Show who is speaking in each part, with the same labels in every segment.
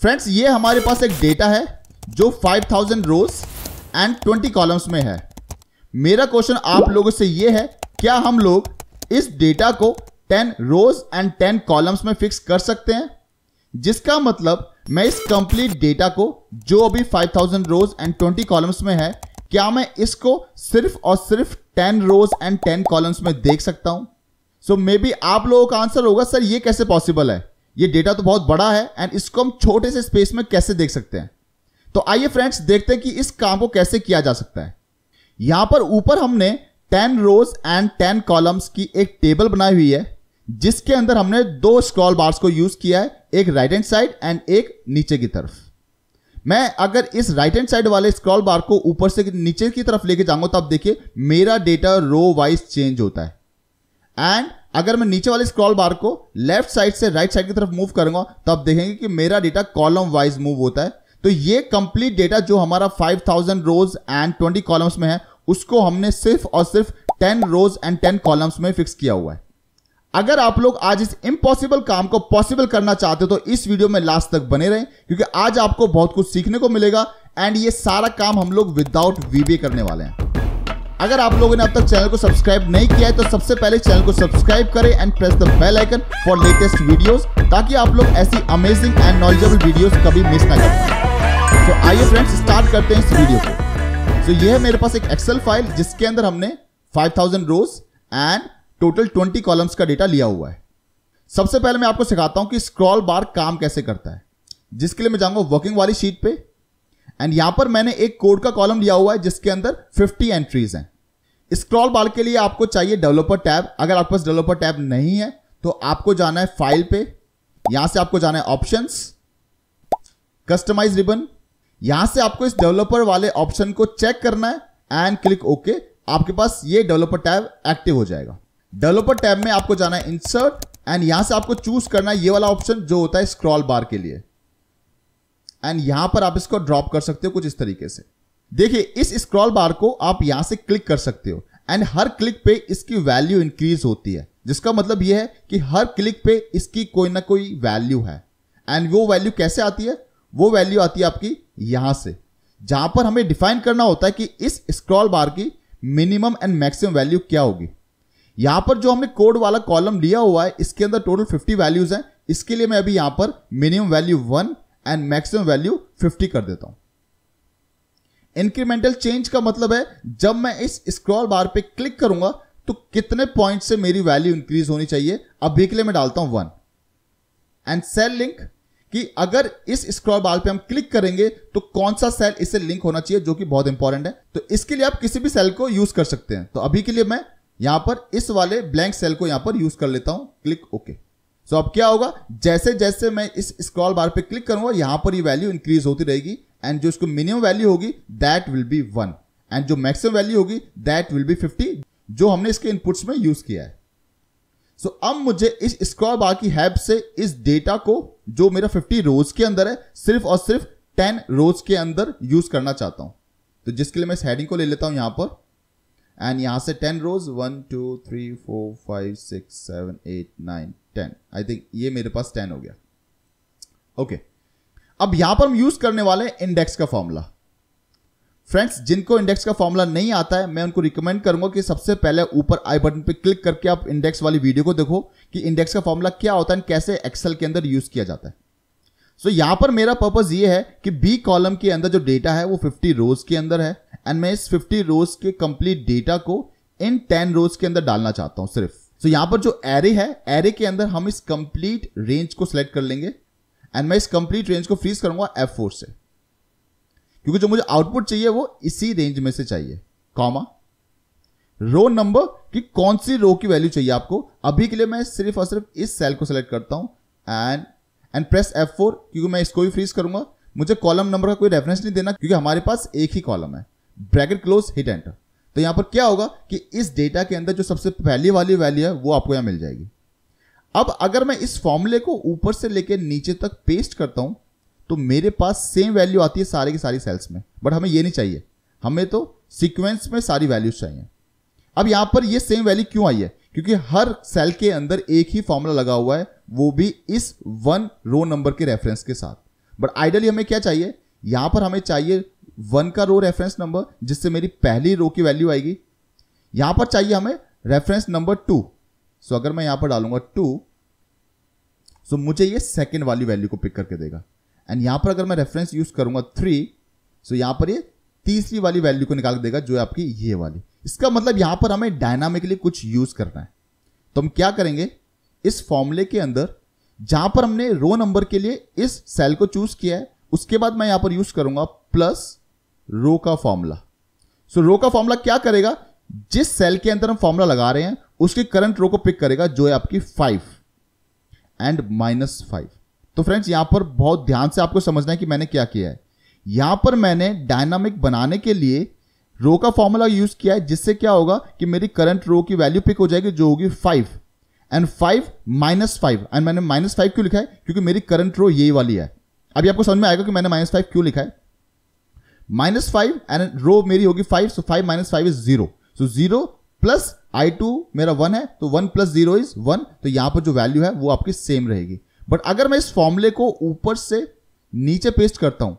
Speaker 1: Friends, ये हमारे पास एक डेटा है जो 5000 रोज एंड 20 कॉलम्स में है। मेरा क्वेश्चन आप लोगों से ये है, क्या हम लोग इस डेटा को 10 रोज एंड 10 कॉलम्स में फिक्स कर सकते हैं? जिसका मतलब मैं इस कंप्लीट डेटा को जो अभी 5000 रोज एंड 20 कॉलम्स में है, क्या मैं इसको सिर्फ और सिर्फ 10 रोज एंड 10 कॉलम्स में देख सकता हूं? सो मे बी आप लोगों का आंसर होगा, सर ये कैसे पॉसिबल है? ये डेटा तो बहुत बड़ा है एंड इसको हम छोटे से स्पेस में कैसे देख सकते हैं? तो आइए फ्रेंड्स देखते हैं कि इस काम को कैसे किया जा सकता है। यहां पर ऊपर हमने 10 रोज एंड 10 कॉलम्स की एक टेबल बनाई हुई है, जिसके अंदर हमने 2 स्क्रॉल बार्स को यूज किया है, एक राइट हैंड साइड एंड एक नीचे की तरफ। मैं अगर इस राइट हैंड साइड वाले स्क्रॉल बार को ऊपर से नीचे की तरफ लेके जाऊंगा, तब देखिए मेरा डेटा रो वाइज चेंज होता है। एंड अगर मैं नीचे वाले स्क्रॉल बार को लेफ्ट साइड से राइट साइड की तरफ मूव करूंगा, तब देखेंगे कि मेरा डेटा कॉलम वाइज मूव होता है। तो ये कंप्लीट डेटा जो हमारा 5000 रोज एंड 20 कॉलम्स में है, उसको हमने सिर्फ और सिर्फ 10 रोज एंड 10 कॉलम्स में फिक्स किया हुआ है। अगर आप लोग आज इस इम्पॉसिबल काम को पॉसिबल करना चाहते हो, तो इस वीडियो में लास्ट तक बने रहें, क्योंकि आज आपको बहुत कुछ सीखने को मिलेगा एंड ये सारा काम हम लोग विदाउट वीबीए करने वाले हैं। अगर आप लोगों ने अब तक चैनल को सब्सक्राइब नहीं किया है, तो सबसे पहले चैनल को सब्सक्राइब करें and press the bell icon for latest videos, ताकि आप लोग ऐसी अमेजिंग एंड नॉलेजेबल वीडियोस कभी मिस ना करें। तो आइए फ्रेंड्स स्टार्ट करते हैं इस वीडियो को। तो यह है मेरे पास एक एक्सेल फाइल, जिसके अंदर हमने 5000 रोज एंड टोटल 20 कॉलम्स का डेटा लिया हुआ है। सबसे पहले मैं आपको सिखाता हूं कि स्क्रॉल बार काम कैसे करता है, जिसके लिए मैं जाऊंगा वर्किंग वाली शीट पे एंड यहां पर मैंने एक कोड का कॉलम लिया हुआ है, जिसके अंदर 50 एंट्रीज हैं। स्क्रॉल बार के लिए आपको चाहिए डेवलपर टैब। अगर आपके पास डेवलपर टैब नहीं है, तो आपको जाना है फाइल पे, यहां से आपको जाना है ऑप्शंस, कस्टमाइज रिबन। यहां से आपको इस डेवलपर वाले ऑप्शन को चेक करना है एंड क्लिक ओके। आपके पास ये डेवलपर टैब एक्टिव हो जाएगा। डेवलपर टैब में आपको जाना है इंसर्ट एंड यहां से आपको चूज करना है ये वाला ऑप्शन जो होता है स्क्रॉल बार के लिए, एंड यहां पर आप इसको ड्रॉप कर सकते हो कुछ इस तरीके से। देखिए इस स्क्रॉल बार को आप यहां से क्लिक कर सकते हो एंड हर क्लिक पे इसकी वैल्यू इंक्रीज होती है, जिसका मतलब यह है कि हर क्लिक पे इसकी कोई ना कोई वैल्यू है। एंड वो वैल्यू कैसे आती है? वो वैल्यू आती है आपकी यहां से, जहां पर हमें डिफाइन करना होता है कि इस स्क्रॉल बार की मिनिमम एंड मैक्सिमम वैल्यू क्या होगी। यहां पर जो हमने कोड वाला कॉलम लिया हुआ है, इसके अंदर टोटल 50 वैल्यूज हैं। इसके लिए मैं अभी यहां पर minimum value 1 and maximum value 50 कर देता हूं। इंक्रीमेंटल चेंज का मतलब है जब मैं इस स्क्रॉल बार पे क्लिक करूंगा, तो कितने पॉइंट से मेरी वैल्यू इंक्रीज होनी चाहिए। अभी के लिए मैं डालता हूं 1 एंड सेल लिंक, कि अगर इस स्क्रॉल बार पे हम क्लिक करेंगे तो कौन सा सेल इससे लिंक होना चाहिए, जो कि बहुत इंपॉर्टेंट है। तो इसके लिए आप किसी भी सेल को यूज कर सकते हैं। तो अभी के लिए मैं यहां पर इस वाले ब्लैंक सेल को यहां पर यूज कर लेता हूं, क्लिक ओके। सो अब क्या होगा, जैसे जैसे मैं इस स्क्रॉल बार पे क्लिक करूंगा, यहां पर ये वैल्यू इंक्रीज होती रहेगी एंड जो इसको मिनिमम वैल्यू होगी दैट विल बी 1 एंड जो मैक्सिमम वैल्यू होगी दैट विल बी 50, जो हमने इसके इनपुट्स में यूज किया है। सो अब मुझे इस स्क्रॉल बार की हेल्प से इस डेटा को जो मेरा 50 रोज के अंदर है, सिर्फ और सिर्फ 10 रोज के अंदर यूज करना चाहता हूं। तो जिसके लिए मैं इस हेडिंग को ले लेता हूं यहां पर एंड यहां से 10 रोज 1 2 3 4 5 6 7 8 9 10। आई थिंक ये मेरे पास 10 हो गया। ओके, अब यहां पर हम यूज करने वाले हैं इंडेक्स का फॉर्मूला। फ्रेंड्स, जिनको इंडेक्स का फॉर्मूला नहीं आता है, मैं उनको रिकमेंड करूंगा कि सबसे पहले ऊपर आई बटन पे क्लिक करके आप इंडेक्स वाली वीडियो को देखो कि इंडेक्स का फॉर्मूला क्या होता है, कैसे एक्सेल के अंदर यूज किया जाता है। सो यहां पर मेरा पर्पस ये है कि बी कॉलम के अंदर जो डेटा है वो 50 रोज के अंदर है एंड मैं इस 50 रोज के कंप्लीट डेटा को इन 10 रोज के अंदर डालना चाहता हूं सिर्फ। सो यहां पर जो एरे है, एरे के अंदर हम इस कंप्लीट रेंज को सिलेक्ट कर लेंगे एंड मैं इस कंप्लीट रेंज को फ्रीज करूंगा F4 से, क्योंकि जो मुझे आउटपुट चाहिए वो इसी रेंज में से चाहिए, कॉमा रो नंबर कि कौन सी रो की वैल्यू चाहिए आपको। अभी के लिए मैं सिर्फ और सिर्फ इस सेल को सिलेक्ट करता हूं एंड प्रेस F4, क्योंकि मैं इसको भी फ्रीज करूंगा। मुझे कॉलम नंबर का कोई रेफरेंस नहीं देना, क्योंकि हमारे पास एक ही कॉलम है। Bracket close, hit enter. तो यहां पर क्या होगा कि इस डेटा के अंदर जो सबसे पहली वाली वैल्यू है वो आपको यहां मिल जाएगी। अब अगर मैं इस फॉर्मूले को ऊपर से लेकर नीचे तक पेस्ट करता हूं, तो मेरे पास सेम वैल्यू आती है सारे की सारी सेल्स में, बट हमें ये नहीं चाहिए, हमें तो सीक्वेंस में सारी वैल्यूज चाहिए। अब यहां पर ये सेम वैल्यू क्यों आई है? क्योंकि हर सेल के अंदर एक ही फॉर्मूला लगा हुआ है, वो भी इस 1 रो नंबर के रेफरेंस के साथ। बट आइडियली हमें क्या चाहिए, यहां पर हमें चाहिए 1 का रो रेफरेंस नंबर जिससे मेरी पहली रो की वैल्यू आएगी। यहां पर चाहिए हमें रेफरेंस नंबर 2। सो अगर मैं यहां पर डालूंगा 2, सो मुझे ये सेकंड वाली वैल्यू को पिक करके देगा। एंड यहां पर अगर मैं रेफरेंस यूज करूंगा 3, सो यहां पर ये तीसरी वाली वैल्यू को निकाल देगा जो है आपकी ये वाली। इसका मतलब यहां पर हमें डायनामिकली कुछ यूज करना है। तो हम क्या करेंगे, इस फॉर्मूले के अंदर जहां पर हमने रो नंबर के लिए इस सेल को चूज किया है, उसके बाद मैं यहां पर यूज करूंगा प्लस रो का फॉर्मूला। सो रो का फॉर्मूला क्या करेगा, जिस सेल के अंदर हम फॉर्मूला लगा रहे हैं उसकी करंट रो को पिक करेगा जो है आपकी 5 एंड -5। तो फ्रेंड्स यहां पर बहुत ध्यान से आपको समझना है कि मैंने क्या किया है। यहां पर मैंने डायनामिक बनाने के लिए रो का फॉर्मूला यूज किया है, जिससे क्या होगा कि मेरी करंट रो की वैल्यू पिक हो जाएगी जो होगी 5 एंड 5 -5। एंड मैंने -5 क्यों लिखा है, क्योंकि मेरी करंट रो यही वाली है। अभी आपको समझ में आएगा कि मैंने -5 क्यों लिखा है। -5 एंड रो मेरी होगी 5, सो 5 - 5 इज 0। सो 0 प्लस I2 मेरा 1 है, तो 1 + 0 इज 1। तो यहां पर जो वैल्यू है वो आपकी सेम रहेगी। बट अगर मैं इस फॉर्मूले को ऊपर से नीचे पेस्ट करता हूं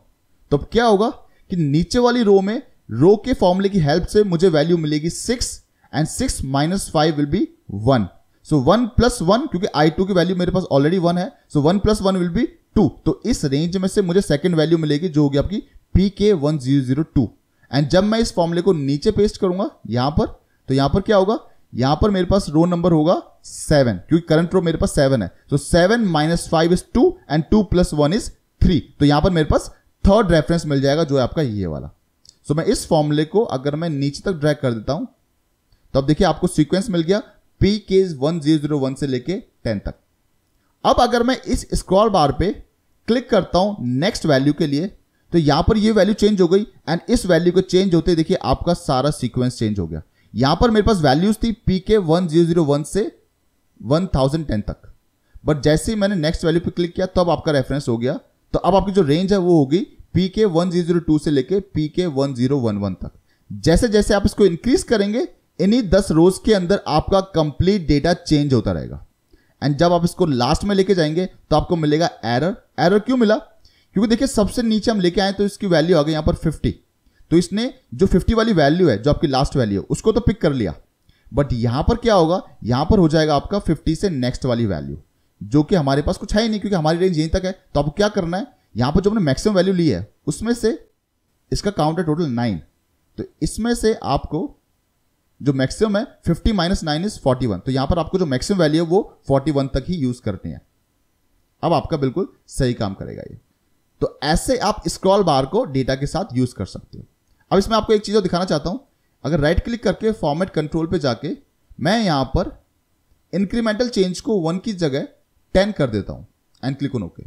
Speaker 1: तो क्या होगा कि नीचे वाली रो में रो के फॉर्मूले की हेल्प से मुझे वैल्यू मिलेगी 6 एंड 6 - 5 विल बी 1। सो 1 + 1, क्योंकि I2 की वैल्यू मेरे पास ऑलरेडी 1 है, सो 1 + 1 विल बी 2। तो इस रेंज में से मुझे सेकंड वैल्यू मिलेगी जो होगी आपकी PK1002। एंड जब मैं इस फॉर्मूले को नीचे पेस्ट करूंगा यहां पर, तो यहां पर क्या होगा, यहां पर मेरे पास रो नंबर होगा 7, क्योंकि करंट रो मेरे पास 7 है। तो 7 - 5 इज 2 एंड 2 + 1 इज 3। तो यहां पर मेरे पास थर्ड रेफरेंस मिल जाएगा जो है आपका ये वाला। सो मैं इस फॉर्मूले को अगर मैं नीचे तक ड्रैग कर देता हूं तो अब देखिए आपको सीक्वेंस मिल गया PK1001 से लेके 10 तक। अब अगर मैं इस स्क्रॉल बार पे क्लिक करता हूं नेक्स्ट वैल्यू के लिए, तो यहां पर ये वैल्यू चेंज हो गई एंड इस वैल्यू को चेंज होते देखिए आपका सारा सीक्वेंस चेंज हो गया। यहां पर मेरे पास वैल्यूज थी PK1001 से 1010 तक, बट जैसे ही मैंने नेक्स्ट वैल्यू पे क्लिक किया तब आपका रेफरेंस हो गया। तो अब आपकी जो रेंज है वो होगी PK1002 से लेके PK1011 तक। जैसे जैसे आप इसको इंक्रीज करेंगे, इन्हीं 10 रोज के अंदर आपका कंप्लीट डेटा चेंज होता रहेगा। एंड जब आप इसको लास्ट में लेके जाएंगे तो आपको मिलेगा एरर। एरर क्यों मिला, क्योंकि देखिए सबसे नीचे हम लेके आए तो इसकी वैल्यू आ गई यहां पर 50। तो इसने जो 50 वाली वैल्यू है, जो आपकी लास्ट वैल्यू है, उसको तो पिक कर लिया। बट यहां पर क्या होगा, यहां पर हो जाएगा आपका 50 से नेक्स्ट वाली वैल्यू, जो कि हमारे पास कुछ है ही नहीं, क्योंकि हमारी रेंज यहीं तक है। तो आपको क्या करना है, यहां पर जो हमने मैक्सिमम वैल्यू ली है उसमें से इसका काउंट है टोटल 9। तो इसमें से आपको जो मैक्सिमम है 50 - 9 इज 41। तो यहां पर आपको जो मैक्सिमम वैल्यू है वो 41 तक ही यूज करनी है। अब आपका बिल्कुल सही काम करेगा ये। तो ऐसे आप स्क्रॉल बार को डेटा के साथ यूज कर सकते हो। अब इसमें आपको एक चीज और दिखाना चाहता हूं। अगर राइट क्लिक करके फॉर्मेट कंट्रोल पे जाके मैं यहां पर इंक्रीमेंटल चेंज को 1 की जगह 10 कर देता हूं एंड क्लिक ऑन ओके।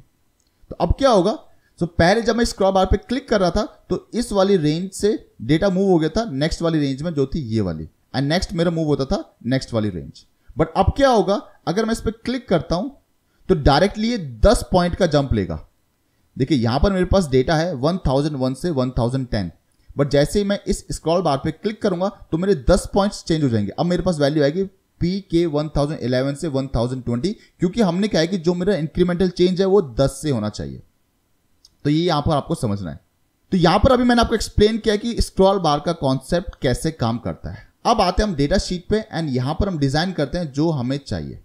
Speaker 1: तो अब क्या होगा, तो पहले जब मैं स्क्रॉल बार पे क्लिक कर रहा था तो इस वाली रेंज से डेटा मूव हो गया था नेक्स्ट वाली रेंज में, जो थी ये वाली, एंड नेक्स्ट मेरा मूव होता था नेक्स्ट वाली रेंज। बट अब क्या होगा, अगर मैं इस पर क्लिक करता हूं तो डायरेक्टली ये 10 पॉइंट का जंप लेगा। देखिए यहां पर मेरे पास डेटा है 1001 से 1010, बट जैसे ही मैं इस स्क्रॉल बार पे क्लिक करूंगा तो मेरे 10 पॉइंट्स चेंज हो जाएंगे। अब मेरे पास वैल्यू आएगी PK1011 से 1020, क्योंकि हमने क्या है कि जो मेरा इंक्रीमेंटल चेंज है वो 10 से होना चाहिए। तो ये यहां पर आपको समझना है। तो यहां पर अभी मैंने आपको एक्सप्लेन किया कि स्क्रॉल बार का कॉन्सेप्ट कैसे काम करता है। अब आते हैं हम डेटा शीट पे एंड यहां पर हम डिजाइन करते हैं जो हमें चाहिए।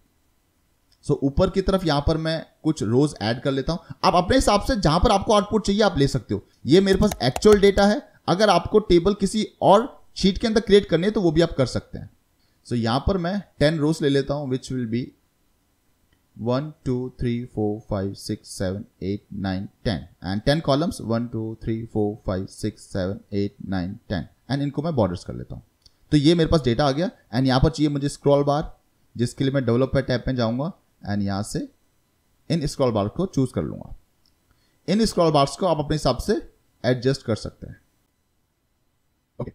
Speaker 1: सो ऊपर की तरफ यहां पर मैं कुछ रोज ऐड कर लेता हूं। आप अपने हिसाब से जहां पर आपको आउटपुट चाहिए आप ले सकते हो। ये मेरे पास एक्चुअल डेटा है। अगर आपको टेबल किसी और शीट के अंदर क्रिएट करनी है तो वो भी आप कर सकते हैं। सो यहां पर मैं 10 रोज ले लेता हूं, which will be 1 2 3 4 5 6 7 8 9 10 and 10 columns 1 2 3 4 5 6 7 8 9 10 and इनको मैं बॉर्डर्स कर लेता हूं। तो ये मेरे पास डेटा आ गया एंड यहां पर चाहिए मुझे स्क्रॉल बार, जिसके लिए मैं डेवलपर टैब पे जाऊंगा एंड यहां से इन स्क्रॉल बार को चूज कर लूंगा। इन स्क्रॉल बार्स को आप अपने हिसाब से एडजस्ट कर सकते हैं। ओके,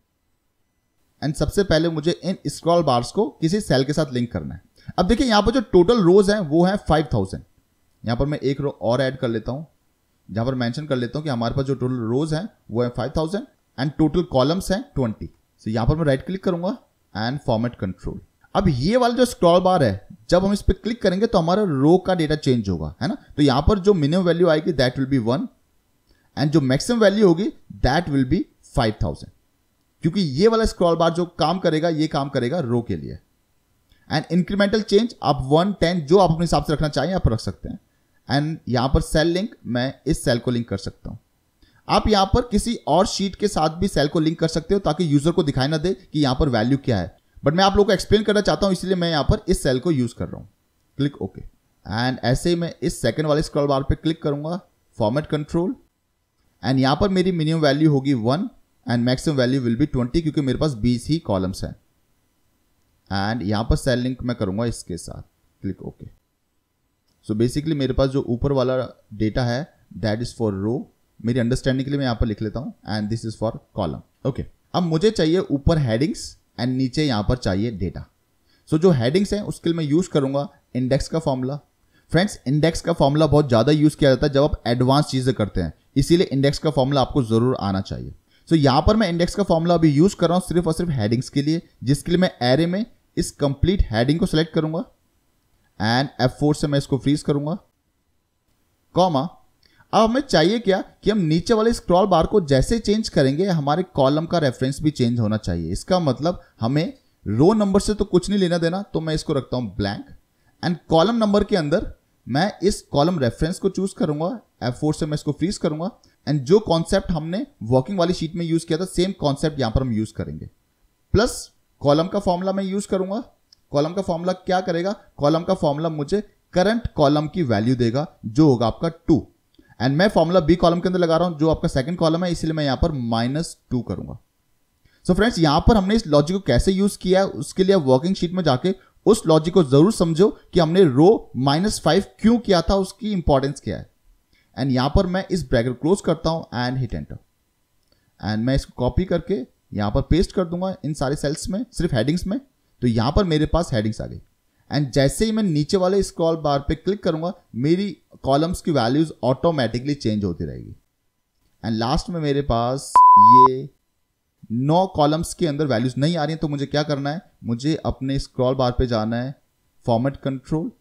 Speaker 1: एंड सबसे पहले मुझे इन स्क्रॉल बार्स को किसी सेल के साथ लिंक करना है। अब देखिए यहां पर जो टोटल रोज हैं वो है 5000। यहां पर मैं एक रो और ऐड कर लेता हूं, जहां पर मेंशन कर लेता हूं कि हमारे पास जो टोटल रोज हैं वो है 5000 एंड टोटल कॉलम्स हैं 20। तो यहां पर मैं राइट क्लिक करूंगा एंड फॉर्मेट कंट्रोल। अब ये वाला जो स्क्रॉल बार है, जब हम इस पर क्लिक करेंगे तो हमारा रो का डेटा चेंज होगा, है ना। तो यहां पर जो मिनिमम वैल्यू आएगी दैट विल बी 1 एंड जो मैक्सिमम वैल्यू होगी दैट विल बी 5000, क्योंकि ये वाला स्क्रॉल बार जो काम करेगा ये काम करेगा रो के लिए। एंड इंक्रीमेंटल चेंज आप 1, 10 जो आप अपने हिसाब से रखना चाहें आप रख सकते हैं। एंड यहां पर सेल लिंक, मैं इस सेल को लिंक कर सकता हूं। आप यहां पर किसी और शीट के साथ भी सेल को लिंक कर सकते हो ताकि यूजर को दिखाई ना दे कि यहां पर वैल्यू क्या है, बट मैं आप लोगों को एक्सप्लेन करना चाहता हूं इसलिए मैं यहां पर इस सेल को यूज कर रहा हूं। Click okay. एंड ऐसे ही मैं इस सेकंड वाले स्क्रॉल बार पे क्लिक करूंगा, फॉर्मेट कंट्रोल, एंड यहां पर मेरी मिनिमम वैल्यू होगी 1 and maximum value will be 20, क्योंकि मेरे पास 20 ही कॉलम्स हैं। एंड यहां पर सेल लिंक मैं करूंगा इसके साथ। Click okay. सो बेसिकली मेरे पास जो ऊपर वाला डेटा है दैट इज फॉर रो, मेरी अंडरस्टैंडिंग के लिए मैं यहां पर लिख लेता हूं, and this is for column. Okay, अब मुझे चाहिए ऊपर हेडिंग्स एंड नीचे यहां पर चाहिए डेटा। सो जो हेडिंग्स हैं उसके लिए मैं यूज करूंगा इंडेक्स का फॉर्मूला। फ्रेंड्स, इंडेक्स का फॉर्मूला बहुत ज्यादा यूज किया जाता है जब आप एडवांस चीजें करते हैं, इसीलिए इंडेक्स का फॉर्मूला आपको जरूर आना चाहिए। सो यहां पर मैं इंडेक्स का फॉर्मूला अभी यूज कर रहा हूं सिर्फ और सिर्फ हेडिंग्स के लिए, जिसके लिए मैं एरे में इस कंप्लीट हेडिंग को सिलेक्ट करूंगा एंड F4 से मैं इसको फ्रीज करूंगा, कॉमा। अब हमें चाहिए क्या कि हम नीचे वाले स्क्रॉल बार को जैसे चेंज करेंगे हमारे कॉलम का रेफरेंस भी चेंज होना चाहिए। इसका मतलब हमें रो नंबर से तो कुछ नहीं लेना देना, तो मैं इसको रखता हूं ब्लैंक, एंड कॉलम नंबर के अंदर मैं इस कॉलम रेफरेंस को चूज करूंगा, F4 से मैं इसको फ्रीज करूंगा, एंड जो कॉन्सेप्ट हमने वर्किंग वाली शीट में यूज किया था सेम कॉन्सेप्ट यहां पर हम यूज करेंगे। प्लस कॉलम का फॉर्मूला मैं यूज करूंगा। कॉलम का फॉर्मूला क्या करेगा? कॉलम का फॉर्मूला मुझे करंट कॉलम की वैल्यू देगा जो होगा आपका 2, एंड मैं फॉर्मूला बी कॉलम के अंदर लगा रहा हूं जो आपका सेकंड कॉलम है, इसलिए मैं यहां पर -2 करूंगा। सो फ्रेंड्स, यहां पर हमने इस लॉजिक को कैसे यूज किया है उसके लिए वर्किंग शीट में जाके उस लॉजिक को जरूर समझो कि हमने रो -5 क्यों किया था, उसकी इंपॉर्टेंस क्या है। एंड यहां पर मैं इस ब्रैकेट क्लोज करता हूं एंड हिट एंटर, एंड मैं इसको कॉपी करके यहां पर पेस्ट कर दूंगा इन सारे सेल्स में, सिर्फ हेडिंग्स में। तो यहां पर मेरे पास हेडिंग्स आ गई, एंड जैसे ही मैं नीचे वाले स्क्रॉल बार पे क्लिक करूंगा मेरी कॉलम्स की वैल्यूज ऑटोमेटिकली चेंज होती रहेगी। एंड लास्ट में मेरे पास ये 9 कॉलम्स के अंदर वैल्यूज नहीं आ रही हैं, तो मुझे क्या करना है? मुझे अपने स्क्रॉल बार पे जाना है, फॉर्मेट कंट्रोल,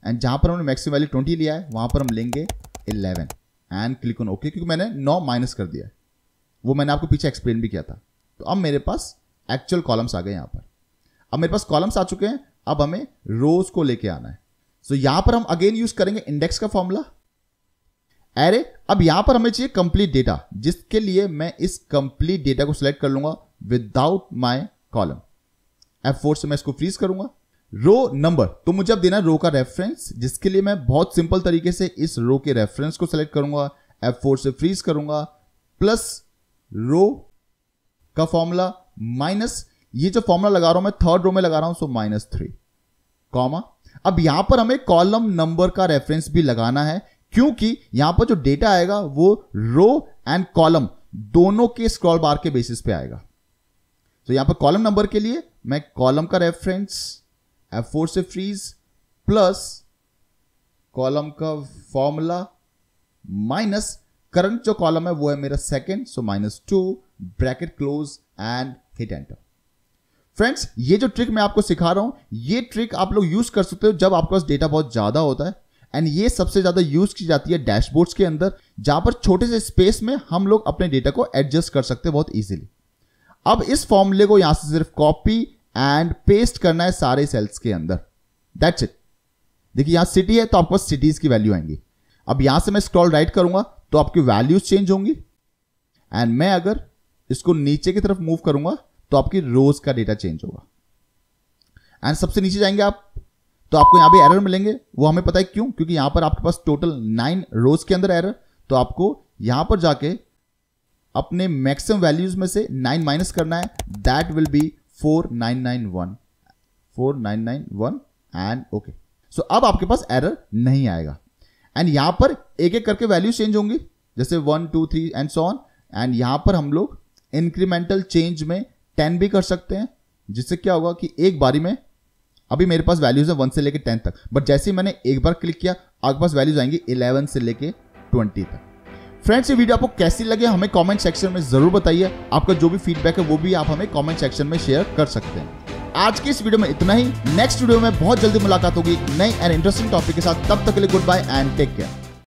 Speaker 1: एंड जहां पर हमने मैक्सिमम वैल्यू 20 लिया है वहां पर हम लेंगे 11 एंड क्लिक ऑन ओके, क्योंकि मैंने 9 माइनस कर दिया है, वो मैंने आपको पीछे एक्सप्लेन भी किया था। तो अब मेरे पास एक्चुअल कॉलम्स आ गए यहां पर। अब मेरे पास कॉलम्स आ चुके हैं, अब हमें रोज को लेके आना है। सो यहां पर हम अगेन यूज करेंगे इंडेक्स का फॉर्मूला, एरे। अब यहां पर हमें चाहिए कंप्लीट डेटा, जिसके लिए मैं इस कंप्लीट डेटा को सिलेक्ट कर लूंगा विदाउट माय कॉलम। F4 से मैं इसको फ्रीज करूंगा। रो नंबर, तो मुझे अब देना रो का रेफरेंस, जिसके लिए मैं बहुत सिंपल तरीके से इस रो के रेफरेंस को सिलेक्ट करूंगा, F4 से फ्रीज करूंगा, प्लस रो का फॉर्मूला माइनस ये जो फॉर्मूला लगा रहा हूं मैं थर्ड रो में लगा रहा हूं, सो -3, कॉमा। अब यहां पर हमें कॉलम नंबर का रेफरेंस भी लगाना है, क्योंकि यहां पर जो डेटा आएगा वो रो एंड कॉलम दोनों के स्क्रॉल बार के बेसिस पे आएगा। तो यहां पर कॉलम नंबर के लिए मैं कॉलम का रेफरेंस F4 से फ्रीज, प्लस कॉलम का फॉर्मूला माइनस करंट जो कॉलम है वो है मेरा second, so -2, bracket close and hit enter. Friends, ये जो ट्रिक मैं आपको सिखा रहा हूं, ये ट्रिक आप लोग यूज कर सकते हो जब आपके पास डेटा बहुत ज्यादा होता है, एंड ये सबसे ज्यादा यूज की जाती है डैशबोर्ड्स के अंदर, जहां पर छोटे से स्पेस में हम लोग अपने डेटा को एडजस्ट कर सकते हैं बहुत इजीली। अब इस फॉर्मूले को यहां से सिर्फ कॉपी एंड पेस्ट करना है सारे सेल्स के अंदर, दैट्स इट। देखिए यहां सिटी है तो आपके पास सिटीज की वैल्यू आएंगी। अब यहां से मैं स्क्रॉल राइट करूंगा तो आपकी वैल्यूज चेंज होंगी, एंड मैं अगर इसको नीचे की तरफ मूव करूंगा तो आपकी रोज का डेटा चेंज होगा। एंड सबसे नीचे जाएंगे आप तो आपको यहां भी एरर मिलेंगे, वो हमें पता है क्यों, क्योंकि यहां पर आपके पास टोटल 9 रोज के अंदर एरर, तो आपको यहां पर जाके अपने मैक्सिमम वैल्यूज में से 9 माइनस करना है, that will be 4991 and okay. So अब आपके पास एरर नहीं आएगा, एंड यहां पर एक एक करके वैल्यू चेंज होंगी, जैसे 1 2 3 एंड सो ऑन। एंड यहां पर हम लोग इंक्रीमेंटल चेंज में 10 भी कर सकते हैं, जिससे क्या होगा कि एक बारी में, अभी मेरे पास वैल्यूज है 1 से लेके 10 तक, बट जैसे ही मैंने एक बार क्लिक किया आपके पास वैल्यूज आएंगी 11 से लेके 20 तक। फ्रेंड्स, ये वीडियो आपको कैसी लगे हमें कमेंट सेक्शन में जरूर बताइए। आपका जो भी फीडबैक है वो भी आप हमें कमेंट सेक्शन में शेयर कर सकते हैं। आज की इस वीडियो में इतना ही। नेक्स्ट वीडियो में बहुत जल्दी मुलाकात होगी एक नई एंड इंटरेस्टिंग टॉपिक के साथ। तब तक के लिए good bye and take care.